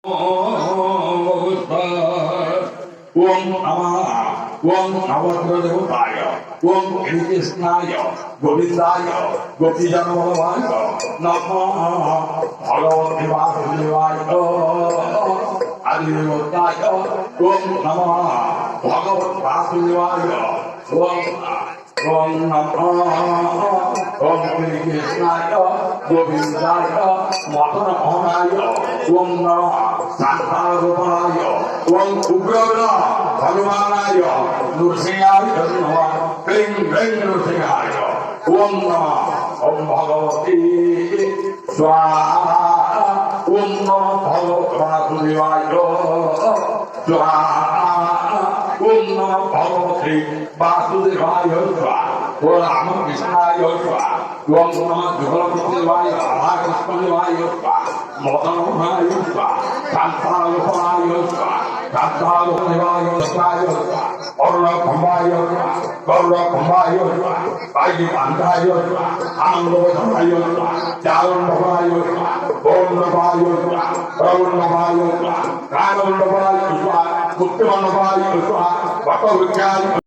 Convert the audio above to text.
ওম নমঃ ওম নবদ্রদেবতায় ওম শ্রীকৃষ্ণায় গোবিন্দায় গোপীজনবল্লভায় নমঃ ভগবতে বাসুদেবায় আদিদেবতায় ওম নমঃ ভগবতে বাসুদেবায় ওম ওম নমঃ ওম শ্রীকৃষ্ণায় গোবিন্দায় মদন মোহনায় ওম নমঃ শান্তাগোপালায় ওম উগ্রবীর হনুমানায় নৃসিংহায় নমঃ ক্লীং ক্লীং নৃসিংহায় ওম নমঃ ওম ভগবতে স্বাহা ওম নমঃ ভগবতে বাসুদেবায় স্বাহা ওম নমঃ ভগবতে বাসুদেবায় স্বাহা ও রামকৃষ্ণায় স্বাহা ওম নমঃ যুগলদেবায় রাধাকৃষ্ণদেবায় স্বাহা মদন মোহনায় স্বাহা শান্তাগোপালায় স্বাহা শান্তাগোপালায় স্বাহা অর্ণকুম্ভায় স্বাহা গৌরকুম্ভায় স্বাহা বায়ুকান্তায় স্বাহা আনন্দবর্ধনায় স্বাহা চারুণ্ডবায় স্বাহা গৌরবায় স্বাহা গৌরবায় স্বাহা কানন্দবায় স্বাহা মুক্তমানবায় স্বাহা বটবৃক্ষায়